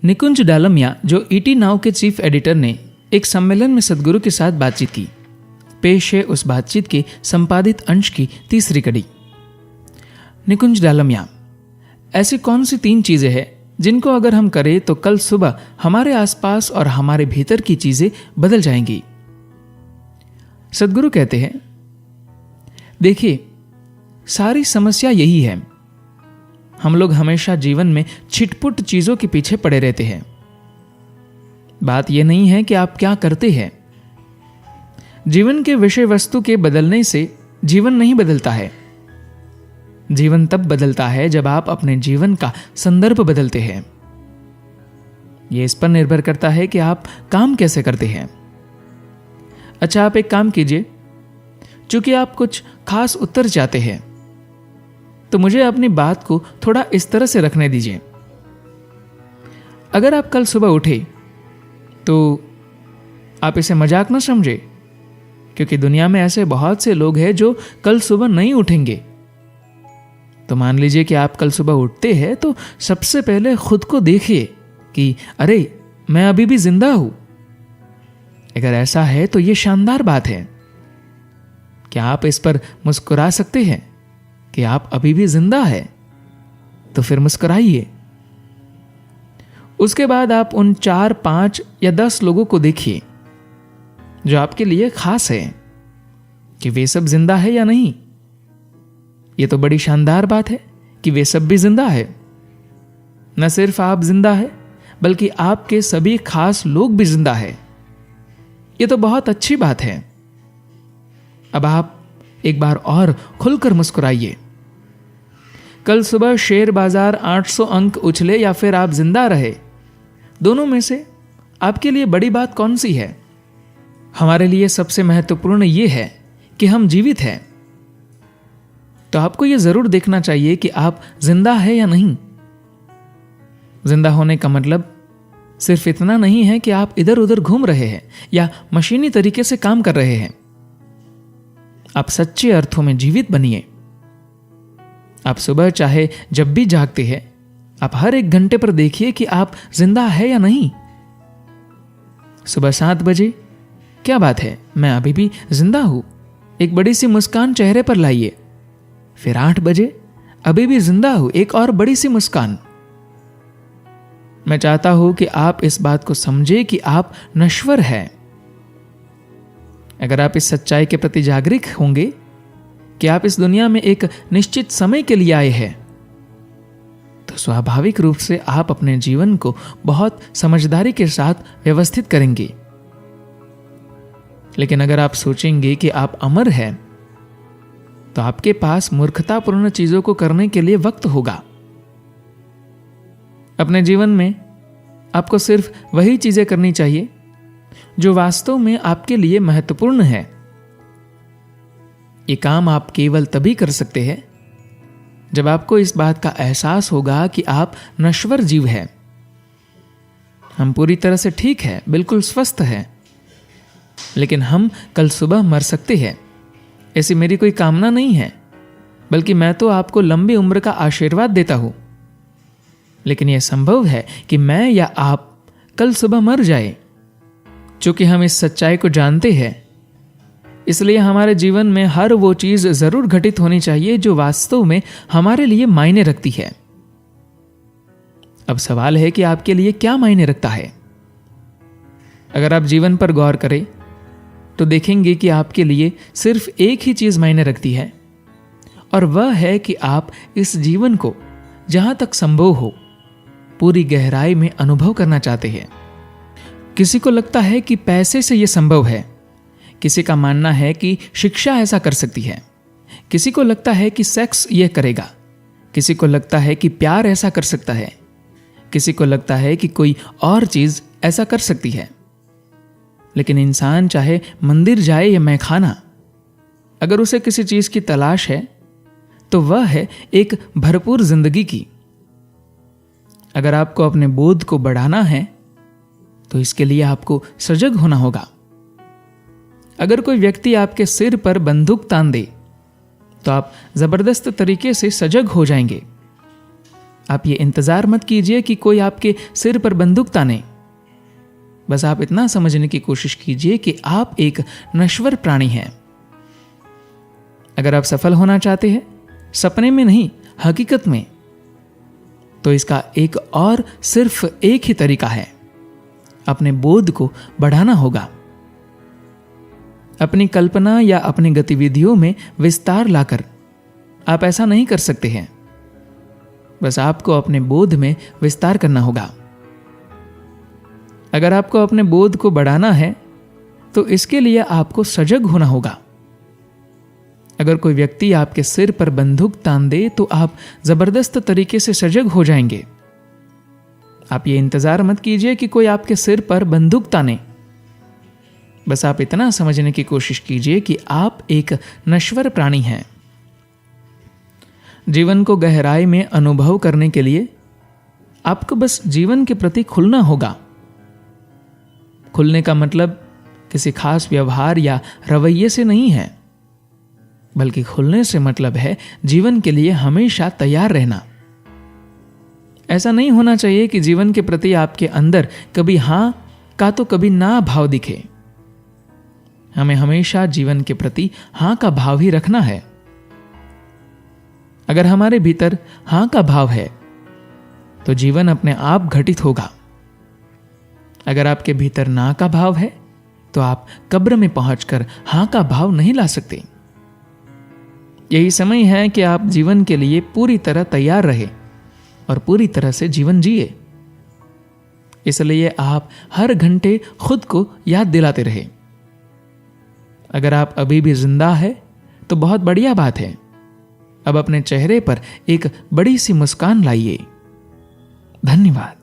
निकुंज डालमिया, जो ET now के chief editor ने एक सम्मेलन में सदगुरु के साथ बातचीत की। पेश है उस बातचीत के संपादित अंश की तीसरी कड़ी। निकुंज डालमिया, ऐसी कौन सी 3 चीजें हैं जिनको अगर हम करें तो कल सुबह हमारे आसपास और हमारे भीतर की चीजें बदल जाएंगी? सदगुरु कहते हैं, देखिए, सारी समस्या यही है, हम लोग हमेशा जीवन में छिटपुट चीजों के पीछे पड़े रहते हैं। बात यह नहीं है कि आप क्या करते हैं। जीवन के विषय वस्तु के बदलने से जीवन नहीं बदलता है। जीवन तब बदलता है जब आप अपने जीवन का संदर्भ बदलते हैं। यह इस पर निर्भर करता है कि आप काम कैसे करते हैं। अच्छा, आप एक काम कीजिए, चूंकि आप कुछ खास उत्तर चाहते हैं, तो मुझे अपनी बात को थोड़ा इस तरह से रखने दीजिए। अगर आप कल सुबह उठे तो आप इसे मजाक न समझे, क्योंकि दुनिया में ऐसे बहुत से लोग हैं जो कल सुबह नहीं उठेंगे। तो मान लीजिए कि आप कल सुबह उठते हैं, तो सबसे पहले खुद को देखिए कि अरे, मैं अभी भी जिंदा हूं। अगर ऐसा है तो यह शानदार बात है। क्या आप इस पर मुस्कुरा सकते हैं कि आप अभी भी जिंदा है? तो फिर मुस्कुराइए। उसके बाद आप उन 4, 5 या 10 लोगों को देखिए जो आपके लिए खास है, कि वे सब जिंदा है या नहीं। यह तो बड़ी शानदार बात है कि वे सब भी जिंदा है। न सिर्फ आप जिंदा है, बल्कि आपके सभी खास लोग भी जिंदा है। यह तो बहुत अच्छी बात है। अब आप एक बार और खुलकर मुस्कुराइए। कल सुबह शेयर बाजार 800 अंक उछले या फिर आप जिंदा रहे, दोनों में से आपके लिए बड़ी बात कौन सी है? हमारे लिए सबसे महत्वपूर्ण यह है कि हम जीवित हैं। तो आपको यह जरूर देखना चाहिए कि आप जिंदा है या नहीं। जिंदा होने का मतलब सिर्फ इतना नहीं है कि आप इधर उधर घूम रहे हैं या मशीनी तरीके से काम कर रहे हैं। आप सच्चे अर्थों में जीवित बनिए। आप सुबह चाहे जब भी जागते हैं, आप हर 1 घंटे पर देखिए कि आप जिंदा है या नहीं। सुबह 7 बजे, क्या बात है, मैं अभी भी जिंदा हूं, एक बड़ी सी मुस्कान चेहरे पर लाइए। फिर 8 बजे, अभी भी जिंदा हूं, एक और बड़ी सी मुस्कान। मैं चाहता हूं कि आप इस बात को समझे कि आप नश्वर हैं। अगर आप इस सच्चाई के प्रति जागरूक होंगे कि आप इस दुनिया में एक निश्चित समय के लिए आए हैं, तो स्वाभाविक रूप से आप अपने जीवन को बहुत समझदारी के साथ व्यवस्थित करेंगे। लेकिन अगर आप सोचेंगे कि आप अमर हैं, तो आपके पास मूर्खतापूर्ण चीजों को करने के लिए वक्त होगा। अपने जीवन में आपको सिर्फ वही चीजें करनी चाहिए जो वास्तव में आपके लिए महत्वपूर्ण है। ये काम आप केवल तभी कर सकते हैं जब आपको इस बात का एहसास होगा कि आप नश्वर जीव हैं। हम पूरी तरह से ठीक हैं, बिल्कुल स्वस्थ हैं, लेकिन हम कल सुबह मर सकते हैं। ऐसी मेरी कोई कामना नहीं है, बल्कि मैं तो आपको लंबी उम्र का आशीर्वाद देता हूं। लेकिन यह संभव है कि मैं या आप कल सुबह मर जाए। चूंकि हम इस सच्चाई को जानते हैं, इसलिए हमारे जीवन में हर वो चीज जरूर घटित होनी चाहिए जो वास्तव में हमारे लिए मायने रखती है। अब सवाल है कि आपके लिए क्या मायने रखता है। अगर आप जीवन पर गौर करें तो देखेंगे कि आपके लिए सिर्फ एक ही चीज मायने रखती है, और वह है कि आप इस जीवन को जहां तक संभव हो पूरी गहराई में अनुभव करना चाहते हैं। किसी को लगता है कि पैसे से यह संभव है, किसी का मानना है कि शिक्षा ऐसा कर सकती है, किसी को लगता है कि सेक्स यह करेगा, किसी को लगता है कि प्यार ऐसा कर सकता है, किसी को लगता है कि कोई और चीज ऐसा कर सकती है। लेकिन इंसान चाहे मंदिर जाए या मैखाना, अगर उसे किसी चीज की तलाश है तो वह है एक भरपूर जिंदगी की। अगर आपको अपने बोध को बढ़ाना है तो इसके लिए आपको सजग होना होगा। अगर कोई व्यक्ति आपके सिर पर बंदूक तान दे तो आप जबरदस्त तरीके से सजग हो जाएंगे। आप ये इंतजार मत कीजिए कि कोई आपके सिर पर बंदूक ताने। बस आप इतना समझने की कोशिश कीजिए कि आप एक नश्वर प्राणी हैं। अगर आप सफल होना चाहते हैं, सपने में नहीं हकीकत में, तो इसका एक और सिर्फ एक ही तरीका है, अपने बोध को बढ़ाना होगा। अपनी कल्पना या अपनी गतिविधियों में विस्तार लाकर आप ऐसा नहीं कर सकते हैं। बस आपको अपने बोध में विस्तार करना होगा। अगर आपको अपने बोध को बढ़ाना है तो इसके लिए आपको सजग होना होगा। अगर कोई व्यक्ति आपके सिर पर बंदूक तान दे तो आप जबरदस्त तरीके से सजग हो जाएंगे। आप ये इंतजार मत कीजिए कि कोई आपके सिर पर बंदूक ताने। बस आप इतना समझने की कोशिश कीजिए कि आप एक नश्वर प्राणी हैं। जीवन को गहराई में अनुभव करने के लिए आपको बस जीवन के प्रति खुलना होगा। खुलने का मतलब किसी खास व्यवहार या रवैये से नहीं है, बल्कि खुलने से मतलब है जीवन के लिए हमेशा तैयार रहना। ऐसा नहीं होना चाहिए कि जीवन के प्रति आपके अंदर कभी हां का तो कभी ना भाव दिखे। हमें हमेशा जीवन के प्रति हां का भाव ही रखना है। अगर हमारे भीतर हां का भाव है तो जीवन अपने आप घटित होगा। अगर आपके भीतर ना का भाव है तो आप कब्र में पहुंचकर हां का भाव नहीं ला सकते। यही समय है कि आप जीवन के लिए पूरी तरह तैयार रहे और पूरी तरह से जीवन जिए। इसलिए आप हर घंटे खुद को याद दिलाते रहे। अगर आप अभी भी जिंदा है तो बहुत बढ़िया बात है। अब अपने चेहरे पर एक बड़ी सी मुस्कान लाइए। धन्यवाद।